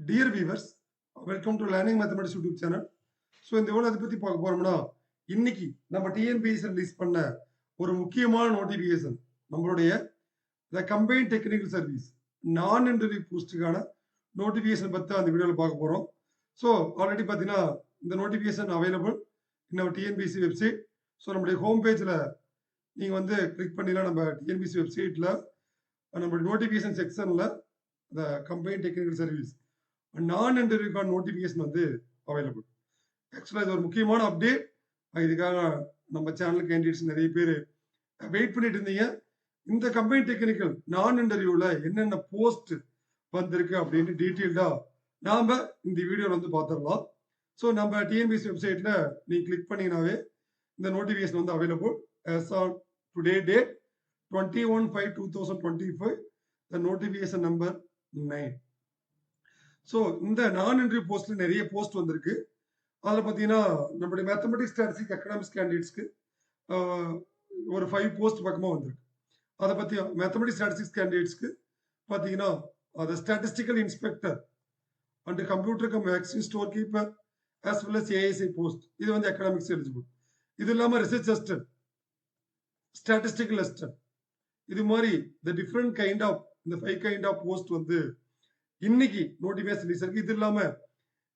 Dear viewers, welcome to Learning Mathematics YouTube channel. So இந்த எவ்வளோ அதை பற்றி பார்க்க போறோம்னா இன்னைக்கு நம்ம டிஎன்பிஎஸ்சி ரிலீஸ் பண்ண ஒரு முக்கியமான நோட்டிஃபிகேஷன் நம்மளுடைய த கம்பைன் டெக்னிக்கல் சர்வீஸ் நான் இன்டர்வியூ போஸ்ட்டுக்கான நோட்டிஃபிகேஷன் பற்றி அந்த வீடியோவில் பார்க்க போகிறோம். ஸோ ஆல்ரெடி பார்த்தீங்கன்னா இந்த நோட்டிஃபிகேஷன் அவைலபிள் நம்ம டிஎன்பிஎஸ்சி வெப்சைட். ஸோ நம்மளுடைய ஹோம் பேஜில் நீங்கள் வந்து கிளிக் பண்ணிடலாம். நம்ம டிஎன்பிஎஸ்சி வெப்சைட்டில் நம்மளுடைய நோட்டிஃபிகேஷன் செக்ஷனில் த கம்பைன் டெக்னிக்கல் சர்வீஸ் நான் இன்டர்வியூக்கான நோட்டிஃபிகேஷன் வந்து அவைலபிள். ஆக்சுவலாக இது ஒரு முக்கியமான அப்டேட். இதுக்காக நம்ம சேனல் கேண்டிடேட்ஸ் நிறைய பேர் வெயிட் பண்ணிட்டு இருந்தீங்க. இந்த கம்பைன் டெக்னிக்கல் நான் இன்டர்வியூவில் என்னென்ன போஸ்ட் வந்திருக்கு அப்படின்னு டீட்டெயில்டாக நாம் இந்த வீடியோவில் வந்து பார்த்துடலாம். ஸோ நம்ம டிஎன்பிஎஸ்சி வெப்சைட்டில் நீங்கள் கிளிக் பண்ணிங்கனாவே இந்த நோட்டிஃபிகேஷன் வந்து available. as on today date 21/5/2025 the notification number 9. So இந்த நான் இன்டர்வியூ போஸ்ட்ல நிறைய போஸ்ட் வந்திருக்கு. அதில் பார்த்தீங்கன்னா நம்மளுடைய மேத்தமெட்டிக்ஸ் ஸ்டாட்டிஸ்டிக்ஸ் எக்கனாமிக்ஸ் கேண்டிடேட்ஸ்க்கு ஒரு 5 போஸ்ட் பக்கமாக வந்திருக்கு. அதை பற்றி மேத்தமெட்டிக்ஸ் ஸ்டாட்டிஸ்டிக்ஸ் கேண்டிடேட்ஸ்க்கு பார்த்தீங்கன்னா அது statistical inspector and computer vaccine store keeper as well as ASI post. இது வந்து எக்கனாமிக்ஸ் எலிஜிபிள். இது இல்லாமல் ரிசர்ச் அசிஸ்டன்ட், ஸ்டாட்டிஸ்டிக்கல் அசிஸ்டன்ட், இது மாதிரி இந்த டிஃப்ரெண்ட் கைண்ட் ஆஃப் இந்த 5 கைண்ட் ஆஃப் போஸ்ட் வந்து இன்னைக்கு நோட்டிஃபிகேஷன் ரிலீஸ் இருக்கு. இது இல்லாம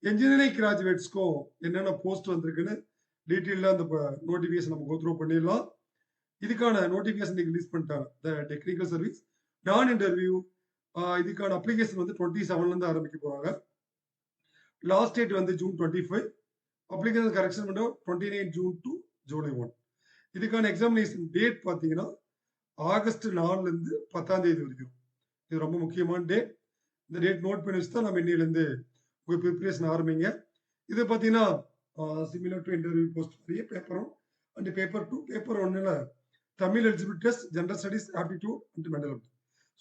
என்ஜினியரிங் கிராஜுவேட்ஸ்க்கும் என்னென்ன போஸ்ட் வந்திருக்குன்னு டீட்டெயிலாக அந்த நோட்டிஃபிகேஷன் நம்ம கோத்ரூ பண்ணிடலாம். இதுக்கான நோட்டிஃபிகேஷன் ரிலீஸ் பண்ணிட்டாங்க த டெக்னிக்கல் சர்வீஸ் நான் இன்டர்வியூ. இதுக்கான அப்ளிகேஷன் வந்து 27ல ஆரம்பிக்க போறாங்க. லாஸ்ட் டேட் வந்து June 25. அப்ளிகேஷன் கரெக்ஷன் பண்ண 29 June to July 1. இதுக்கான எக்ஸாமினேஷன் டேட் பார்த்தீங்கன்னா August 4லேருந்து 10ஆம் தேதி வரைக்கும். இது ரொம்ப முக்கியமான டேட். இந்த டேட் நோட் பண்ணி வச்சு தான் நம்ம இன்னிலேருந்து உங்கள் ப்ரிப்பரேஷன் ஆரம்பிங்க. இது பார்த்தீங்கன்னா சிமிலர் டு இன்டர்வியூ போஸ்ட் மாதிரியே பேப்பர் 1 அண்ட் பேப்பர் 2. பேப்பர் 1ல் Tamil eligibility test, general studies, aptitude and mental ability.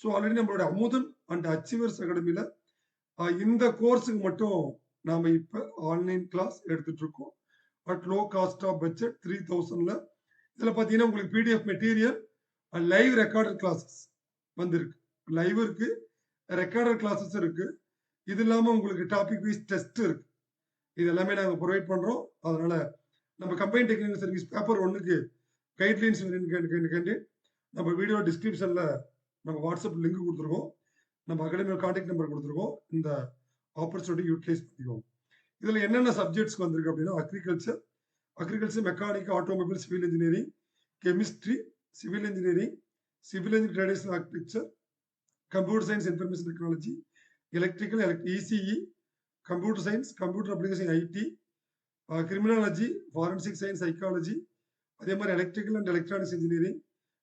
So already நம்மளோட அமுதன் அண்ட் அச்சீவர்ஸ் அகாடமியில் இந்த கோர்ஸுக்கு மட்டும் நாம் இப்போ ஆன்லைன் கிளாஸ் எடுத்துட்டு இருக்கோம் at low cost of budget 3000ல். இதில் பார்த்தீங்கன்னா உங்களுக்கு PDF material live recorded classes வந்திருக்கு. லைவ் இருக்கு, ரெக்கார்டட் கிளாஸஸ் இருக்கு. இது இல்லாமல் உங்களுக்கு டாபிக் வைஸ் டெஸ்ட் இருக்கு. இது எல்லாமே நாங்கள் ப்ரொவைட் பண்ணுறோம். அதனால நம்ம கம்பைன் டெக்னிக்கல் சர்வீஸ் பேப்பர் 1க்கு கைட்லைன்ஸ் வேணும்னு நம்ம வீடியோ டிஸ்கிரிப்ஷனில் நம்ம வாட்ஸ்அப் லிங்க் கொடுத்துருக்கோம். நம்ம அகாடமியோட கான்டாக்ட் நம்பர் கொடுத்துருக்கோம். இந்த ஆப்பர்ச்சுனிட்டி யூட்டிலைஸ் பண்ணிக்கோங்க. இதில் என்னென்ன சப்ஜெக்ட்ஸ் வந்திருக்கு அப்படின்னா agriculture, mechanic, automobile, civil engineering, chemistry, civil engineering, traditional architecture, computer science, information technology, electrical, ECE, computer science, computer application, IT, criminology, forensic science, psychology, அதே மாதிரி electrical and electronics engineering,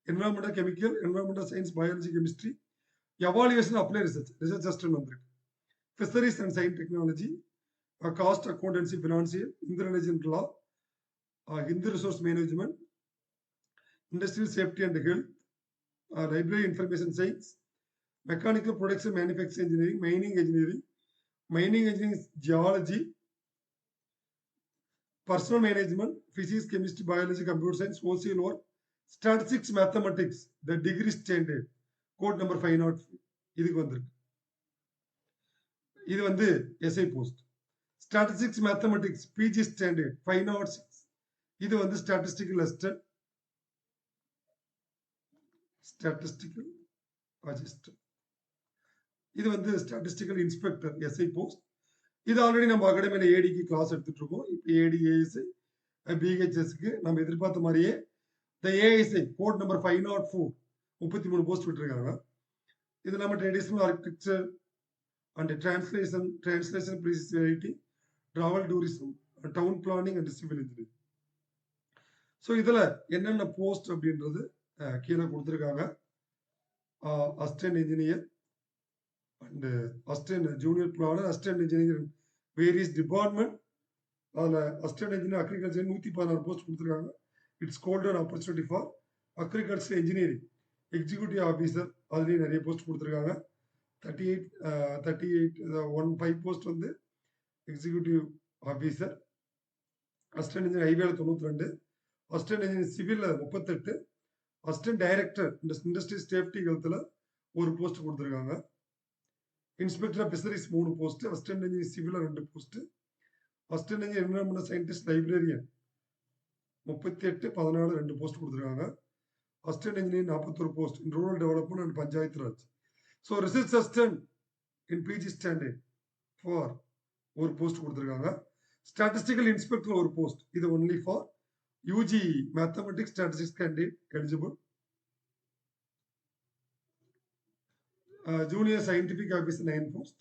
environmental chemical, environmental science, biology, chemistry, evaluation, apply research assistant வந்திருக்கு. Fisheries and science technology, cost accountancy, financial, international law, human resource management, industrial safety and health, library information science, mechanical production manufacturing engineering, mining engineering, geology, personal management, physics, chemistry, biology, computer science, social work, statistics, mathematics, the degree standard, code number 504. இதுக்கு வந்திருக்கு. இது வந்து SI post. Statistics mathematics PG standard 506. இது வந்து statistical assistant, இது வந்து statistical inspector SI post. இது already நம்ம அகாடமியில் ஏடிக்கு கிளாஸ் எடுத்துட்டு இருக்கோம். இப்போ ஏடி, ஏஎஸ்ஐ, பிஹெச்எஸ்க்கு நம்ம எதிர்பார்த்த மாதிரியே இந்த ஏஎஸ்ஐ கோட் நம்பர் 504 33 போஸ்ட் விட்டுருக்காங்க. இது இல்லாமல் traditional architecture and translation, writing, travel tourism, down planning and civil engineering. So இதில் என்னென்ன போஸ்ட் அப்படின்றது கீழே கொடுத்துருக்காங்க. Assistant engineer and assistant junior planar, assistant engineer various department. அதில் அசிஸ்டன்ட் இன்ஜினியர் அக்ரிகல்ச்சர் 116 போஸ்ட் கொடுத்துருக்காங்க. It's golden opportunity for agriculture engineering executive officer. அதுலேயும் நிறைய post கொடுத்துருக்காங்க. 5 போஸ்ட் வந்து எக்ஸிக்யூட்டிவ் ஆஃபீஸர். அசிஸ்டன்ட் இன்ஜினியர் ஹைவேல 92, அசிஸ்டன்ட் இன்ஜினியர் சிவில்ல 38, அசிஸ்டன்ட் டைரக்டர் இண்டஸ்ட்ரியல் சேஃப்டி ஹெல்த்தில் ஒரு போஸ்ட் கொடுத்துருக்காங்க. Inspector of fisheries 3 post, assistant engineer civil 2 post, assistant engineer environmental scientist librarian 38 14 2 post கொடுத்துருக்காங்க. Assistant engineer 41 post in rural development and Panchayat Raj. So research assistant in PG standard for ஒரு post கொடுத்துருக்காங்க. Statistical inspector ஒரு post, இது only for UG mathematics statistics candidate eligible. Junior scientific officer 9 post,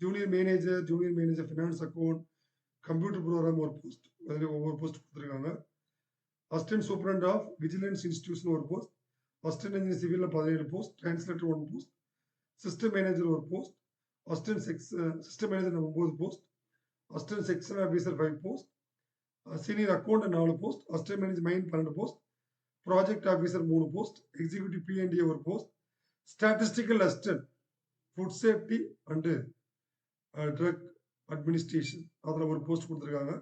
junior manager finance account computer program ஒரு post, அதில் ஒவ்வொரு post கொடுத்துருக்காங்க. Assistant superintendent of vigilance institution ஒரு post, assistant engineer சிவிலில் 17 post, translator 1 post, system manager ஒரு post, assistant system manager 9 post, assistant section officer 5 post, senior account 4 post, assistant manager mine 12 post, project officer 3 post, executive PNDA ஒரு post, statistical assistant food safety and drug administration அதில் ஒரு post கொடுத்துருக்காங்க.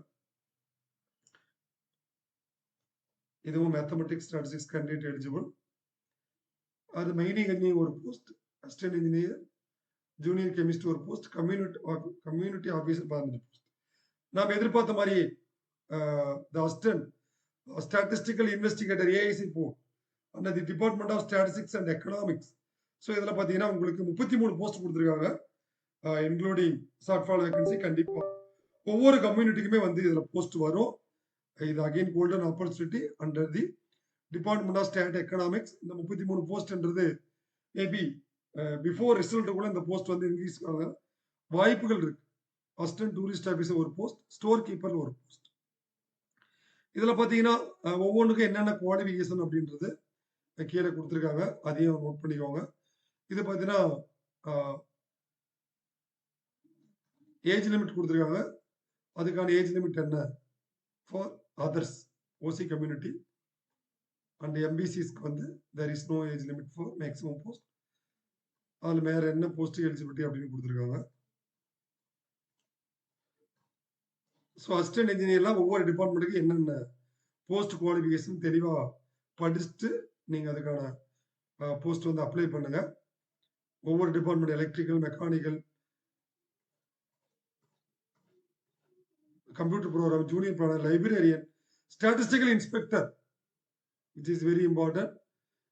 இதுவும் mathematics statistics candidate eligible. அது mining engineer ஒரு post, assistant engineer junior chemist ஒரு post, community officer 15 post. நாம் எதிர்பார்த்த மாதிரி assistant statistical investigator AIC board and the department of statistics and economics. So இதில் பார்த்தீங்கன்னா உங்களுக்கு 33 போஸ்ட் கொடுத்துருக்காங்க, இன்க்ளூடிங் ஷார்ட் ஃபால் வேகன்சி. கண்டிப்பாக ஒவ்வொரு கம்யூனிட்டிக்குமே வந்து இதில் போஸ்ட் வரும். இது again golden opportunity under the department of stat economics. இந்த 33 போஸ்ட்ன்றது மேபி பிஃபோர் ரிசல்ட் கூட இந்த போஸ்ட் வந்து இன்க்ரீஸ் ஆக வாய்ப்புகள் இருக்கு. அசிஸ்டன்ட் டூரிஸ்ட் ஆஃபீஸர் ஒரு போஸ்ட், ஸ்டோர் கீப்பர் ஒரு போஸ்ட். இதில் பார்த்தீங்கன்னா ஒவ்வொன்றுக்கும் என்னென்ன குவாலிஃபிகேஷன் அப்படின்றது கீழே கொடுத்துருக்காங்க, அதையும் நோட் பண்ணிக்கோங்க. இது பார்த்தீங்கன்னா ஏஜ் லிமிட் கொடுத்துருக்காங்க. அதுக்கான ஏஜ் லிமிட் என்ன for others OC community and எம்பிசிஸ்க்கு வந்து there is no age limit for maximum post. அதில் வேற என்ன போஸ்ட் எலிஜிபிலிட்டி அப்படின்னு கொடுத்துருக்காங்க. ஸோ அசிஸ்டன்ட் இன்ஜினியர்லாம் ஒவ்வொரு டிபார்ட்மெண்ட்டுக்கு என்னென்ன போஸ்ட் குவாலிஃபிகேஷன் தெளிவாக படிச்சுட்டு நீங்கள் அதுக்கான போஸ்ட் வந்து அப்ளை பண்ணுங்க. ஒவ்வொரு department electrical, mechanical, computer program, junior program, librarian, statistical inspector which is very important.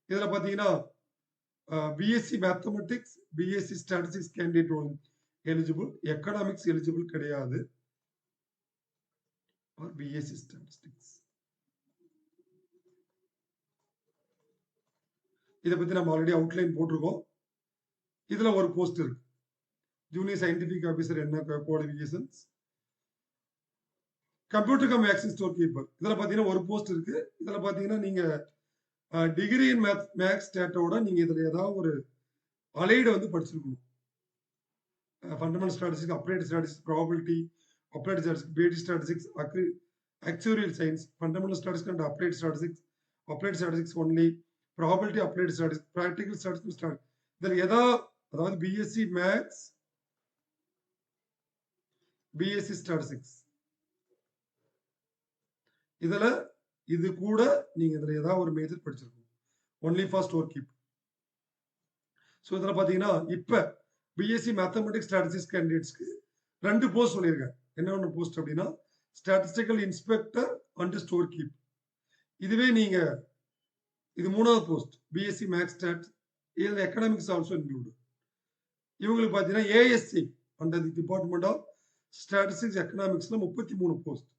இதில் பார்த்தீங்கன்னா BSc mathematics, BSc statistics candidate eligible, economics eligible கிடையாது. பிஎஸ்சி ஸ்டாட்டிஸ்டிக்ஸ் இதை பற்றி நம்ம ஆல்ரெடி அவுட்லைன் போட்டிருக்கோம். இதில் ஒரு போஸ்ட் இருக்கு, ஜூனியர் சயின்டிபிக் ஆஃபீஸர் என்ன qualifications, computer cum vaccine store keeper. இதில் பார்த்தீங்கன்னா ஒரு போஸ்ட் இருக்கு. இதில் பார்த்தீங்கன்னா நீங்கள் டிகிரி இன் மேக்ஸ் ஸ்டேட்டோட நீங்கள் இதில் ஏதாவது ஒரு அலைடு வந்து படிச்சிருக்கணும். Fundamental statistics, applied statistics, probability, applied statistics, basic statistics, actuarial science, fundamental statistics and applied statistics only, probability, applied statistics, practical statistics. இதில் அதாவது பிஎஸ்சி மேக்ஸ், பிஎஸ்சி ஸ்டாட்டிஸ்டிக்ஸ், இதுல இது கூட நீங்க இதுல ஏதாவது ஒரு மேஜர் படிச்சிருக்கணும், only for store keep. So இதில் பார்த்தீங்கன்னா இப்போ பிஎஸ்சி மேத்தமெட்டிக்ஸ் ஸ்டாட்டிஸ்டிக்ஸ் கேண்டிடேட்ஸ்க்கு 2 போஸ்ட் சொல்லியிருக்கேன். என்ன போஸ்ட் அப்படின்னா statistical inspector and store keep. இதுவே நீங்க இது 3வது போஸ்ட் பிஎஸ்சி மேக்ஸ் ஸ்டாட். இதில் எக்கனாமிக்ஸ் ஆல்சோ இன்க்ளூட். இவங்களுக்கு பார்த்தீங்கன்னா ASC under the department of statistics எக்கனாமிக்ஸ்ல 33 போஸ்ட்.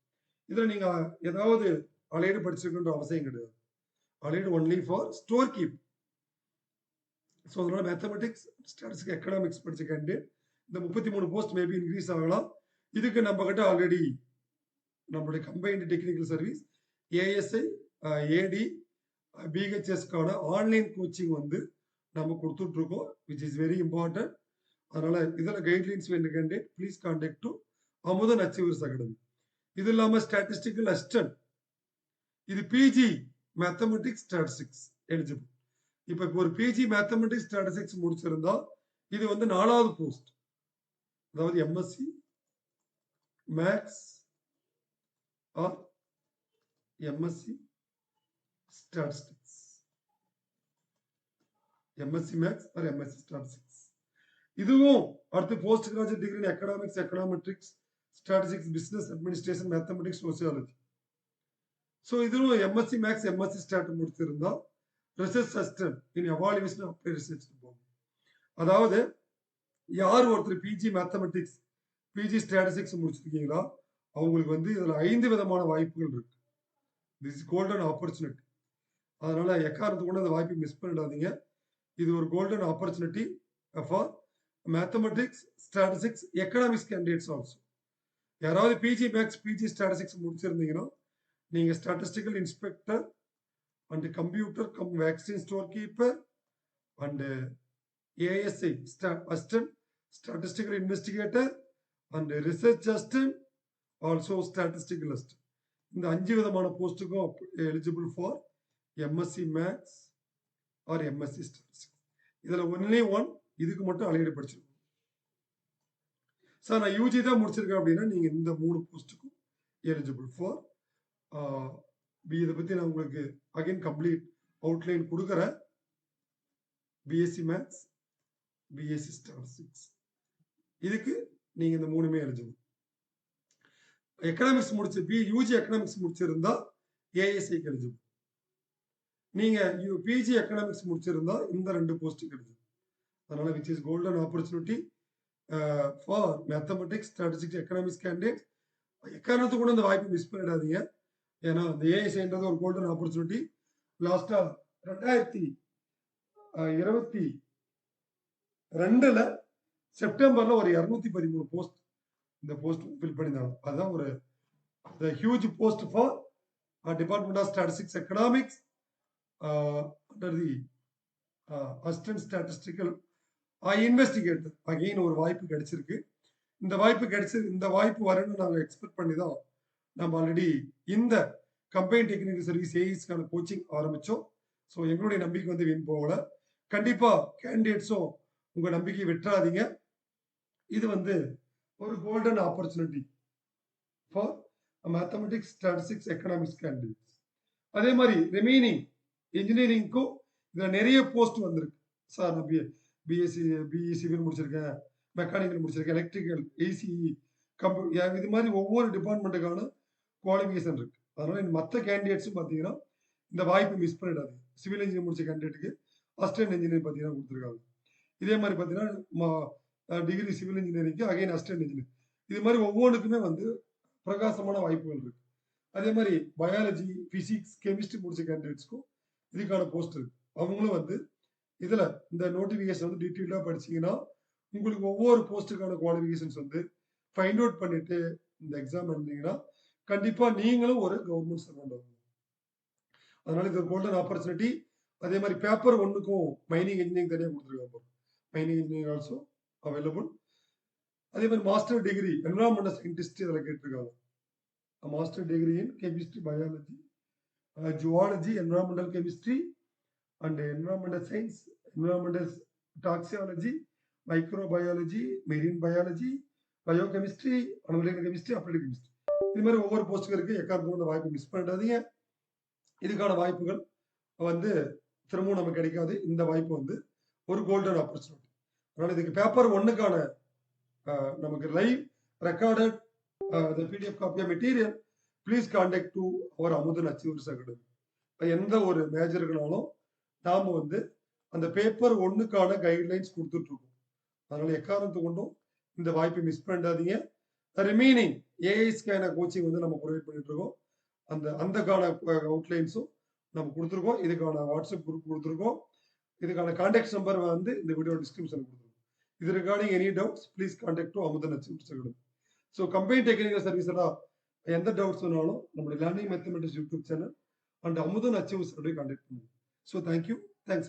இதில் நீங்க ஏதாவது அலைடு படிச்சிருக்கின்ற அவசியம் கிடையாது. Allied only for store keep. So அதனால மேத்தமெட்டிக்ஸ், ஸ்டாட்டிஸ்டிக்ஸ், எக்கனாமிக்ஸ் படிச்ச கேண்டிடேட் இந்த 33 போஸ்ட் மேபி இன்க்ரீஸ் ஆகலாம். இதுக்கு நம்ம கிட்ட ஆல்ரெடி நம்மளுடைய கம்பைன்டு டெக்னிக்கல் சர்வீஸ், ஏஎஸ்ஐ, ஏடி, பிஹெச்எஸ்க்கான ஆன்லைன் கோச்சிங் வந்து நம்ம கொடுத்துட்டு இருக்கோம், விச் இஸ் வெரி இம்பார்ட்டன்ட். அதனால இதில் கைட்லைன்ஸ் வேண்டிய candidate please contact to Amudhan achievers academy. இது இல்லாமல் ஸ்டாட்டிஸ்டிக்கல் அசிஸ்டன்ட், இது பிஜி மேத்தமெட்டிக்ஸ் ஸ்டாட்டிஸ்டிக்ஸ் எலிஜிபிள். இப்போ ஒரு பிஜி மேத்தமெட்டிக்ஸ் ஸ்டாட்டிஸ்டிக்ஸ் முடிச்சிருந்தா இது வந்து 4வது போஸ்ட், அதாவது MSc maths or MSc statistics, MSc maths or MSc statistics. இதுவும் அடுத்து post graduate degree in economics, econometrics, statistics, business administration, mathematics, sociology. So இதுவும் எம்எஸ்சி மேக்ஸ், எம்எஸ்சி ஸ்டாட் முடிச்சிருந்தா research assistant in evaluation of research போகும். அதாவது யார் ஒருத்தர் PG mathematics, PG statistics முடிச்சிருக்கீங்களா அவங்களுக்கு வந்து இதுல 5 விதமான வாய்ப்புகள் இருக்கு. This is golden opportunity. அதனால எக்காரணத்துக்கு கூட அந்த வாய்ப்பை மிஸ் பண்ணிடாதீங்க. இது ஒரு golden opportunity for mathematics, statistics, economics candidates also. யாராவது பிஜி மேக்ஸ், பிஜி ஸ்டாட்டிஸ்டிக்ஸ் முடிச்சிருந்தீங்கன்னா நீங்க statistical inspector and computer cum vaccine store keeper and ASI assistant, statistical investigator and research assistant, also statistical assistant. இந்த 5 விதமான போஸ்ட்டுக்கும் eligible for MSc maths or MSc statistics. இதுல only one இதுக்கு மட்டும் allied படிச்சிருக்கணும். Sir நான் யூஜி தான் முடிச்சிருக்கேன் அப்படின்னா நீங்க இந்த 3 போஸ்ட்டுக்கும் எலிஜிபிள் ஃபார் இதை பத்தி நான் உங்களுக்கு அகைன் கம்ப்ளீட் அவுட்லைன் கொடுக்குறேன். பிஎஸ்சி மேக்ஸ், பிஎஸ்சி ஸ்டாட்டிஸ்டிக்ஸ், இதுக்கு நீங்க இந்த 3மே எலிஜிபிள். எக்கனாமிக்ஸ் முடிச்சு யூஜி எக்கனாமிக்ஸ் முடிச்சிருந்தா ஏஎஸ்ஐக்கு எலிஜிபிள். நீங்க பிஜி எக்கனாமிக்ஸ் முடிச்சிருந்தா இந்த 2 போஸ்ட்டுக்கு எலிஜிபிள். அதனால which is golden opportunity for mathematics, statistics, economics candidate. எக்காரணத்துக்கு கூட இந்த வாய்ப்பு மிஸ் பண்ணிடாதீங்க. ஏன்னா இந்த ஏஎஸ்ஐன்றது ஒரு கோல்டன் ஆப்பர்ச்சுனிட்டி. லாஸ்டா 2022 செப்டம்பர்ல ஒரு 213 போஸ்ட் இந்த போஸ்ட் ஃபில் பண்ணிருந்தாங்க. அதுதான் ஒரு huge post for department of statistics, economics under the assistant statistical investigator. Again ஒரு வாய்ப்பு கிடைச்சிருக்கு. இந்த வாய்ப்பு வரணும்னு நாங்கள் எக்ஸ்பெக்ட் பண்ணி தான் நம்ம ஆல்ரெடி இந்த கம்பைன் டெக்னிக்கல் சர்வீஸ் ஏஇஸ்க்கான கோச்சிங் ஆரம்பிச்சோம். ஸோ எங்களுடைய நம்பிக்கை வந்து வீண் போகல. கண்டிப்பா கேண்டிடேட்ஸும் உங்க நம்பிக்கை விட்டுறாதீங்க. இது வந்து ஒரு golden opportunity for mathematics, statistics, economics candidates. அதே மாதிரி ரிமைனிங் இன்ஜினியரிங்க்கும் இதுல நிறைய போஸ்ட் வந்திருக்கு. சார் நான் பிஎஸ்சி சிவில் முடிச்சிருக்கேன், மெக்கானிக்கல் முடிச்சிருக்கேன், எலக்ட்ரிக்கல், ஏசிஇ, கம்ப்யூட்டர், இது மாதிரி ஒவ்வொரு டிபார்ட்மெண்ட்டுக்கான குவாலிஃபிகேஷன் இருக்கு. அதனால மற்ற கேண்டிடேட்ஸும் பார்த்தீங்கன்னா இந்த வாய்ப்பு மிஸ் பண்ணிடாது. சிவில் இன்ஜினியர் முடிச்ச கேண்டிடேட்டுக்கு அசிஸ்டன்ட் இன்ஜினியர் பார்த்தீங்கன்னா கொடுத்துருக்காங்க. இதே மாதிரி பார்த்தீங்கன்னா டிகிரி சிவில் இன்ஜினியரிங்க்கு அகைன் அசிஸ்டன்ட் இன்ஜினியர். இது மாதிரி ஒவ்வொன்றுக்குமே வந்து பிரகாசமான வாய்ப்புகள் இருக்கு. அதே மாதிரி பயாலஜி, பிசிக்ஸ், கெமிஸ்ட்ரி முடிச்ச கேண்டிடேட்ஸ்க்கும் இதுக்கான போஸ்ட் இருக்கு. அவங்களும் வந்து இதுல இந்த நோட்டிபிகேஷன் வந்து டீட்டெயிலா படிச்சீங்கன்னா உங்களுக்கு ஒவ்வொரு போஸ்ட்டுக்கான குவாலிஃபிகேஷன்ஸ் வந்து ஃபைண்ட் அவுட் பண்ணிட்டு இந்த எக்ஸாம் எழுதிங்கன்னா கண்டிப்பா நீங்களும் ஒரு கவர்மெண்ட் சர்வெண்ட் ஆகும். அதனால இது ஒரு கோல்டன் ஆப்பர்ச்சுனிட்டி. அதே மாதிரி பேப்பர் 1க்கும் மைனிங் இன்ஜினியரிங் தனியாக கொடுத்துருக்காங்க. Mining engineering also available. அதே மாதிரி மாஸ்டர் டிகிரி என்விரான்மெண்டல் சயின்டிஸ்ட் இதில் கேட்டிருக்காங்க. Master degree in chemistry, biology, zoology, environmental chemistry and environmental science, environmental toxicology, microbiology, marine biology, biochemistry, analytical chemistry, applied chemistry. இது மாதிரி ஒவ்வொரு போஸ்ட்டுக்கு இருக்கு. எக்காரணத்துக்கும் இந்த வாய்ப்பு மிஸ் பண்ணிடாதீங்க. இதுக்கான வாய்ப்புகள் வந்து திரும்பவும் நமக்கு கிடைக்காது. இந்த வாய்ப்பு வந்து ஒரு கோல்டன் ஆப்பர்ச்சுனிட்டி. அதனால இதுக்கு பேப்பர் 1க்கான நமக்கு live recorded PDF copy of material please contact to our Amudhan achievers academy. எந்த ஒரு மேஜருக்குனாலும் நாம வந்து அந்த பேப்பர் 1க்கான கைட்லைன்ஸ் கொடுத்துட்டு இருக்கோம். அதனால எக்காரணத்து கொண்டும் இந்த வாய்ப்பை மிஸ் பண்ணிடாதீங்க. ரிமைனிங் ஏஐஸ்க்கான கோச்சிங் வந்து நம்ம ப்ரொவைட் பண்ணிட்டு இருக்கோம். அந்தக்கான அவுட்லைன்ஸும் நம்ம கொடுத்துருக்கோம். இதுக்கான வாட்ஸ்அப் குரூப் கொடுத்துருக்கோம். இதுக்கான கான்டாக்ட் நம்பர் வந்து இந்த வீடியோ டிஸ்கிரிப்ஷன் கொடுத்துருக்கோம். இது regarding any doubts please contact to Amudhan achievers academy. So combine technical service எல்லாம் எந்த டவுட்ஸ் வேணாலும் நம்மளுடைய learning mathematics YouTube channel and Amudhan achievers contact பண்ணுங்க. So thank you. தேங்க்ஸ்.